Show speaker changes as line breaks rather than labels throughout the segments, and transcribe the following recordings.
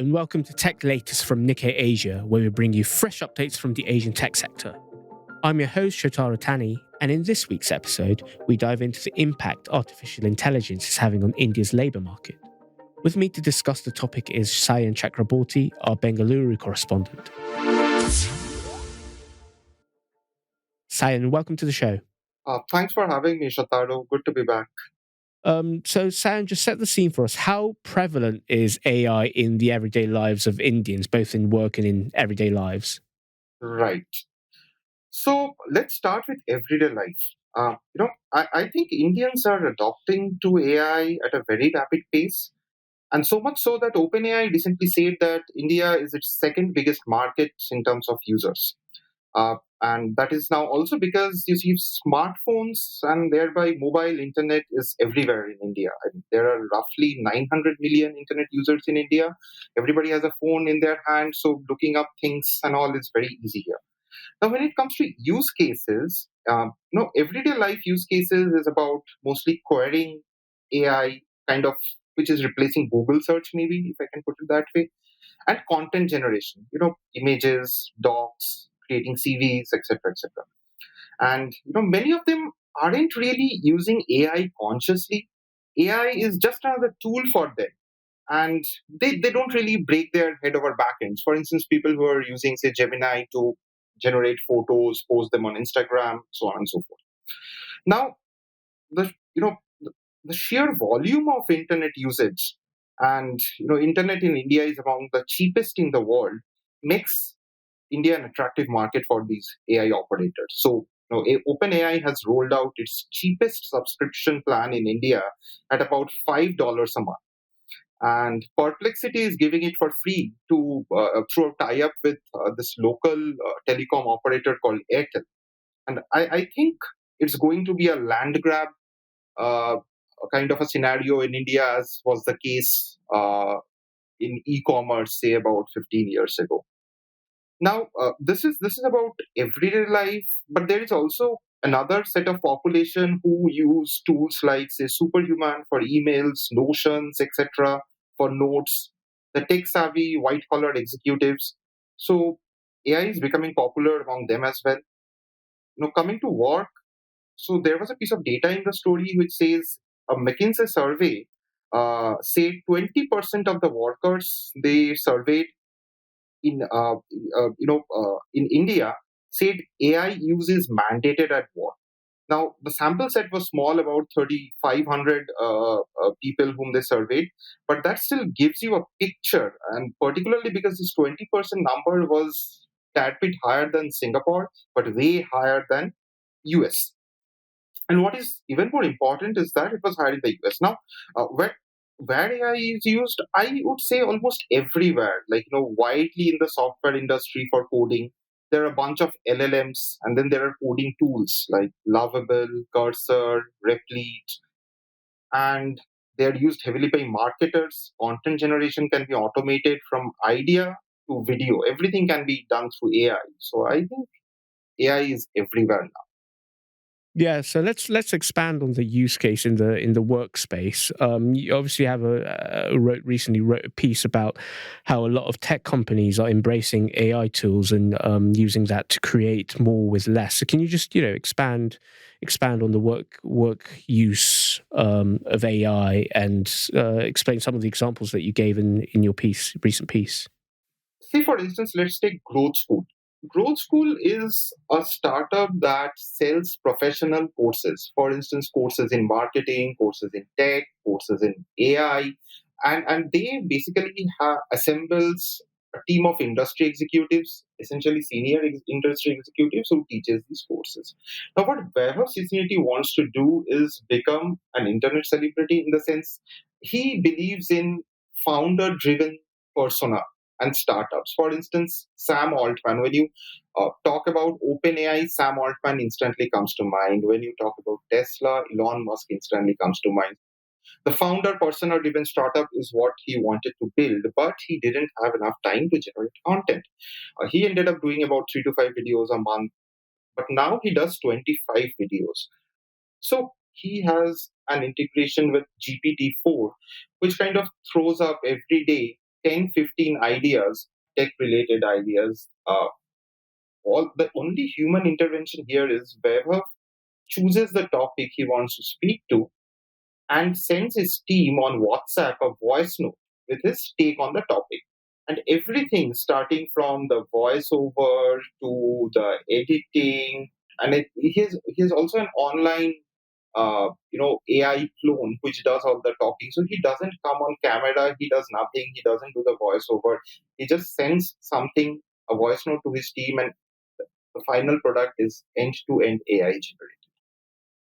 and welcome to Tech Latest from Nikkei Asia, where we bring you fresh updates from the Asian tech sector. I'm your host, Shotaro Tani, and in this week's episode, we dive into the impact artificial intelligence is having on India's labour market. With me to discuss the topic is Sayan Chakraborty, our Bengaluru correspondent. Sayan, welcome to the show.
Thanks for having me, Shotaro. Good to be back.
So, Sayan, just set the scene for us. How prevalent is AI in the everyday lives of Indians, both in work and in everyday lives?
Right. So let's start with everyday life. I think Indians are adopting to AI at a very rapid pace, and so much so that OpenAI recently said that India is its second biggest market in terms of users. And that is now also because you see smartphones and thereby mobile internet is everywhere in India. I mean, there are roughly 900 million internet users in India. Everybody has a phone in their hand, so looking up things and all is very easy here. Now, when it comes to use cases, everyday life use cases is about mostly querying AI, kind of, which is replacing Google search, maybe, if I can put it that way, and content generation, images, docs, creating CVs, etc., etc. And many of them aren't really using AI consciously. AI is just another tool for them, and they don't really break their head over backends. For instance, people who are using, say, Gemini to generate photos, post them on Instagram, so on and so forth. Now, the you know the sheer volume of internet usage, and internet in India is among the cheapest in the world, makes India an attractive market for these AI operators. So, OpenAI has rolled out its cheapest subscription plan in India at about $5 a month, and Perplexity is giving it for free to through a tie-up with this local telecom operator called Airtel. And I think it's going to be a land grab, a kind of a scenario in India, as was the case in e-commerce, say about 15 years ago. Now, this is about everyday life, but there is also another set of population who use tools like, say, Superhuman for emails, Notions, etc., for notes, the tech-savvy, white-collar executives. So AI is becoming popular among them as well. Coming to work, so there was a piece of data in the story which says a McKinsey survey say 20% of the workers they surveyed in India said AI use is mandated at work. Now, the sample set was small, about 3,500 people whom they surveyed, but that still gives you a picture, and particularly because this 20% number was tad bit higher than Singapore, but way higher than US. And what is even more important is that it was higher in the US. Now, where AI is used, I would say almost everywhere. Like widely in the software industry for coding. There are a bunch of LLMs, and then there are coding tools like Lovable, Cursor, Replete, and they are used heavily by marketers. Content generation can be automated from idea to video. Everything can be done through AI. So I think AI is everywhere now.
Yeah, so let's expand on the use case in the workspace. You obviously have recently wrote a piece about how a lot of tech companies are embracing AI tools and using that to create more with less. So can you just expand on the work use of AI and explain some of the examples that you gave in your recent piece?
Say, for instance, let's take Growth School. Growth School is a startup that sells professional courses. For instance, courses in marketing, courses in tech, courses in AI, and they basically assembles a team of industry executives, essentially senior industry executives who teaches these courses. Now, what Vaibhav Cincinnati wants to do is become an internet celebrity, in the sense he believes in founder-driven persona and startups. For instance, Sam Altman. When you talk about OpenAI, Sam Altman instantly comes to mind. When you talk about Tesla, Elon Musk instantly comes to mind. The founder persona driven startup is what he wanted to build, but he didn't have enough time to generate content. He ended up doing about 3 to 5 videos a month, but now he does 25 videos. So he has an integration with GPT-4, which kind of throws up every day 10, 15 ideas, tech related ideas. All the only human intervention here is whoever chooses the topic he wants to speak to and sends his team on WhatsApp a voice note with his take on the topic. And everything starting from the voiceover to the editing, and he has also an online AI clone which does all the talking. So he doesn't come on camera, he does nothing, he doesn't do the voiceover. He just sends something, a voice note to his team, and the final product is end to end AI generated.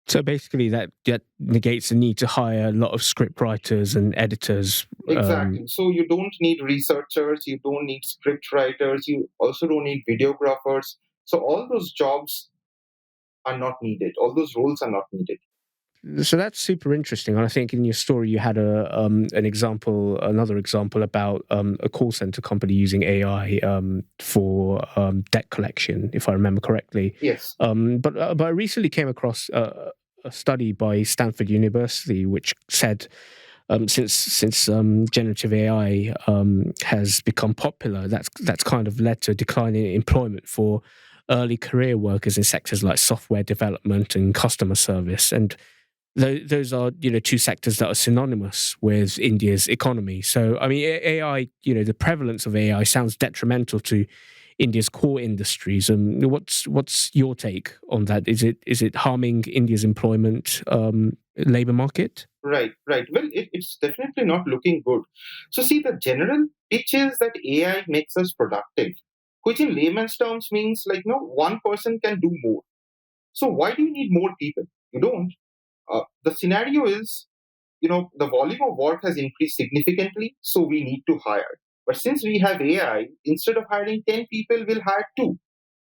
So basically, that negates the need to hire a lot of script writers and editors.
Exactly. So you don't need researchers, you don't need script writers, you also don't need videographers. So all those jobs are not needed. All those roles are not needed.
So that's super interesting. And I think in your story you had another example about a call center company using AI for debt collection, if I remember correctly.
Yes.
But I recently came across a study by Stanford University which said since generative AI has become popular, that's kind of led to a decline in employment for early career workers in sectors like software development and customer service. And those are two sectors that are synonymous with India's economy. So I mean, AI, the prevalence of AI sounds detrimental to India's core industries. And what's your take on that? Is it harming India's employment labor market?
Right, right. Well, it's definitely not looking good. So, see, the general pitch is that AI makes us productive, which in layman's terms means like, one person can do more. So, why do you need more people? You don't. The scenario is, the volume of work has increased significantly, so we need to hire. But since we have AI, instead of hiring 10 people, we'll hire two.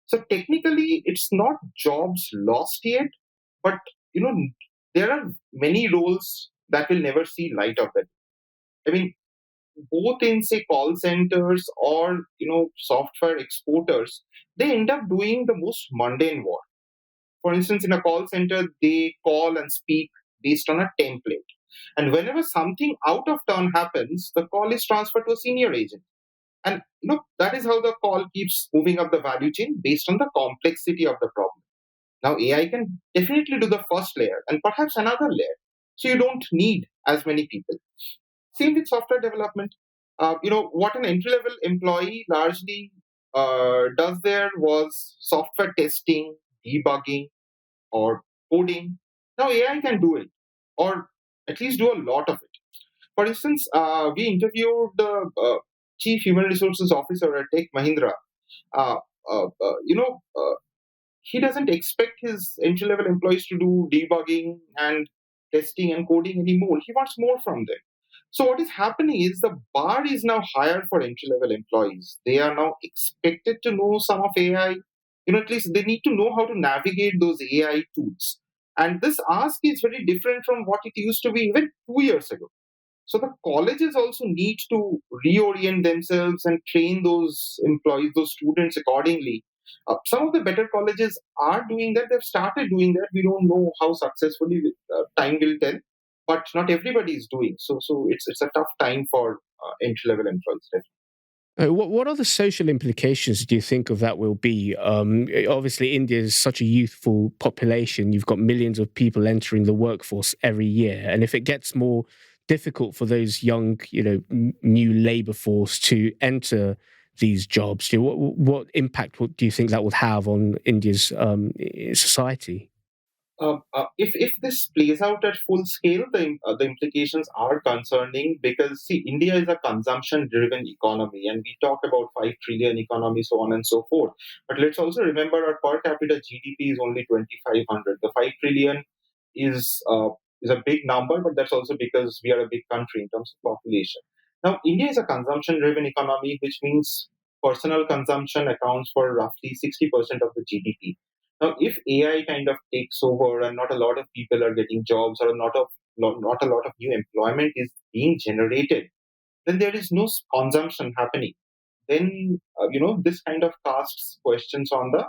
So technically, it's not jobs lost yet, but you know, there are many roles that will never see light of it. I mean, both in say call centers or software exporters, they end up doing the most mundane work. For instance, in a call center, they call and speak based on a template. And whenever something out of turn happens, the call is transferred to a senior agent. And that is how the call keeps moving up the value chain based on the complexity of the problem. Now AI can definitely do the first layer and perhaps another layer. So you don't need as many people. Same with software development. What an entry level employee largely does there was software testing, debugging, or coding. Now AI can do it, or at least do a lot of it. For instance, we interviewed the chief human resources officer at Tech Mahindra. Uh, he doesn't expect his entry level employees to do debugging and testing and coding anymore. He wants more from them. So what is happening is the bar is now higher for entry level employees. They are now expected to know some of AI. At least they need to know how to navigate those AI tools. And this ask is very different from what it used to be even 2 years ago. So the colleges also need to reorient themselves and train those employees, those students accordingly. Some of the better colleges are doing that. They've started doing that. We don't know how successfully. Time will tell, but not everybody is doing. So it's a tough time for entry level employees.
What other social implications do you think of that will be? Obviously, India is such a youthful population. You've got millions of people entering the workforce every year, and if it gets more difficult for those young, new labor force to enter these jobs, what impact do you think that will have on India's society?
If this plays out at full scale, the implications are concerning because see, India is a consumption-driven economy, and we talk about 5 trillion economy, so on and so forth. But let's also remember our per capita GDP is only 2,500. The 5 trillion is uh, is a big number, but that's also because we are a big country in terms of population. Now, India is a consumption-driven economy, which means personal consumption accounts for roughly 60% of the GDP. Now, if AI kind of takes over and not a lot of people are getting jobs or not a lot of new employment is being generated, then there is no consumption happening. Then this kind of casts questions on the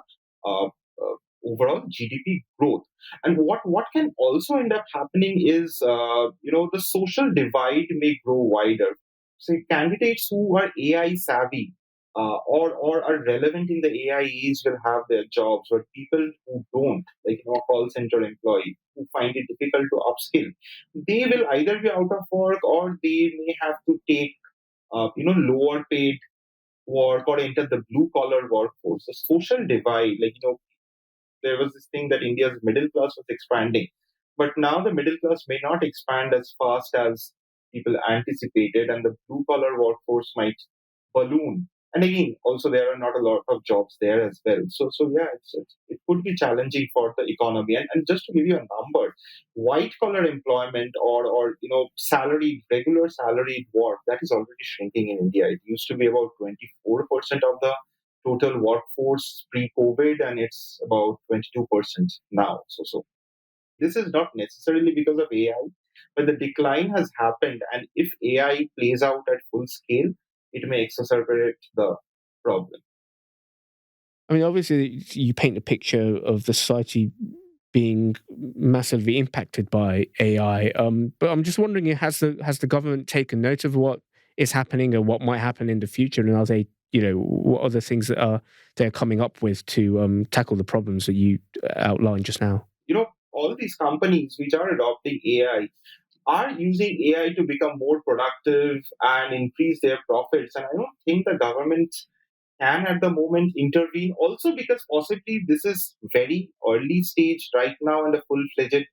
overall GDP growth. And what can also end up happening is the social divide may grow wider. say candidates who are AI savvy or are relevant in the AI age will have their jobs, but people who don't, like call center employee who find it difficult to upskill, they will either be out of work or they may have to take lower paid work or enter the blue collar workforce. The social divide, there was this thing that India's middle class was expanding, but now the middle class may not expand as fast as people anticipated, and the blue collar workforce might balloon. And again, also there are not a lot of jobs there as well. So yeah, it could be challenging for the economy. And just to give you a number, white collar employment or salaried regular salaried work that is already shrinking in India. It used to be about 24% of the total workforce pre-COVID, and it's about 22% now. So this is not necessarily because of AI, but the decline has happened. And if AI plays out at full scale, it may exacerbate the problem.
I mean, obviously, you paint a picture of the society being massively impacted by AI. But I'm just wondering, has the government taken note of what is happening or what might happen in the future, and are they, what other things that they're coming up with to tackle the problems that you outlined just now?
All these companies which are adopting AI are using AI to become more productive and increase their profits. And I don't think the government can at the moment intervene. Also, because possibly this is very early stage right now, and the full-fledged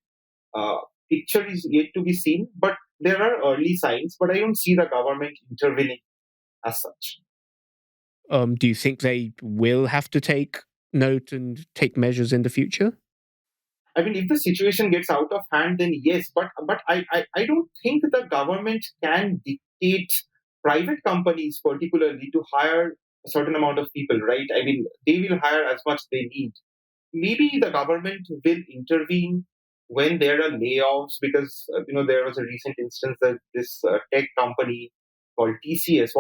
uh, picture is yet to be seen. But there are early signs, but I don't see the government intervening as such.
Do you think they will have to take note and take measures in the future?
I mean, if the situation gets out of hand, then yes. But I don't think the government can dictate private companies, particularly, to hire a certain amount of people, right? I mean, they will hire as much they need. Maybe the government will intervene when there are layoffs, because there was a recent instance that this tech company called TCS,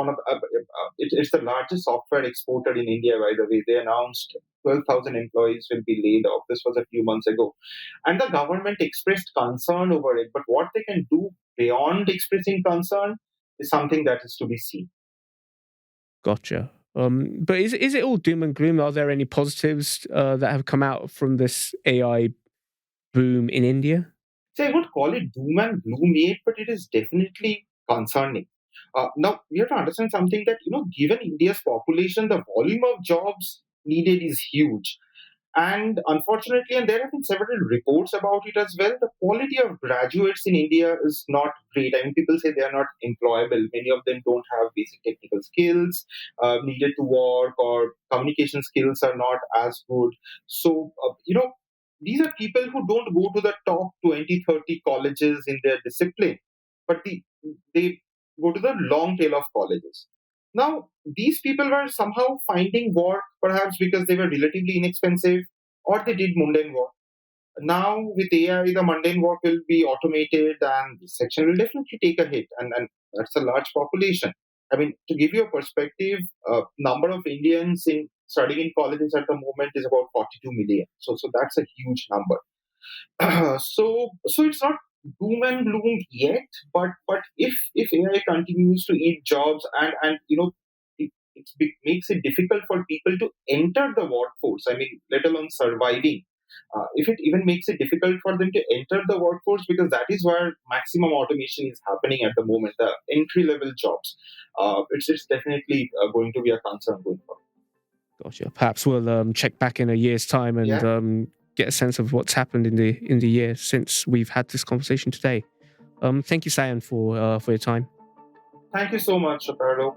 it's the largest software exporter in India, by the way. They announced 12,000 employees will be laid off. This was a few months ago, and the government expressed concern over it. But what they can do beyond expressing concern is something that is to be seen.
Gotcha. But is it all doom and gloom? Are there any positives that have come out from this AI boom in India?
So I would call it doom and gloom yet, but it is definitely concerning. Now we have to understand something that given India's population, the volume of jobs needed is huge. And unfortunately, and there have been several reports about it as well, the quality of graduates in India is not great. I mean, people say they are not employable. Many of them don't have basic technical skills needed to work, or communication skills are not as good. So, these are people who don't go to the top 20, 30 colleges in their discipline, but they go to the long tail of colleges. Now, these people were somehow finding work, perhaps because they were relatively inexpensive, or they did mundane work. Now, with AI, the mundane work will be automated, and this section will definitely take a hit, and that's a large population. I mean, to give you a perspective, number of Indians in studying in colleges at the moment is about 42 million. So that's a huge number. So it's not doom and gloom yet, but if AI continues to eat jobs, and makes it difficult for people to enter the workforce. I mean, let alone surviving. If it even makes it difficult for them to enter the workforce, because that is where maximum automation is happening at the moment, the entry level jobs, it's definitely going to be a concern going forward.
Gotcha. Perhaps we'll check back in a year's time and
Yeah.
get a sense of what's happened in the year since we've had this conversation today. Thank you, Sayan, for your time.
Thank you so much, Shotaro.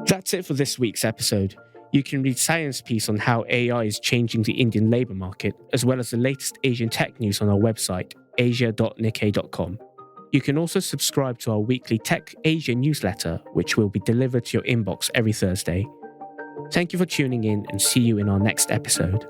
That's it for this week's episode. You can read Sayan's piece on how AI is changing the Indian labour market, as well as the latest Asian tech news on our website, asia.nikkei.com. You can also subscribe to our weekly Tech Asia newsletter, which will be delivered to your inbox every Thursday. Thank you for tuning in, and see you in our next episode.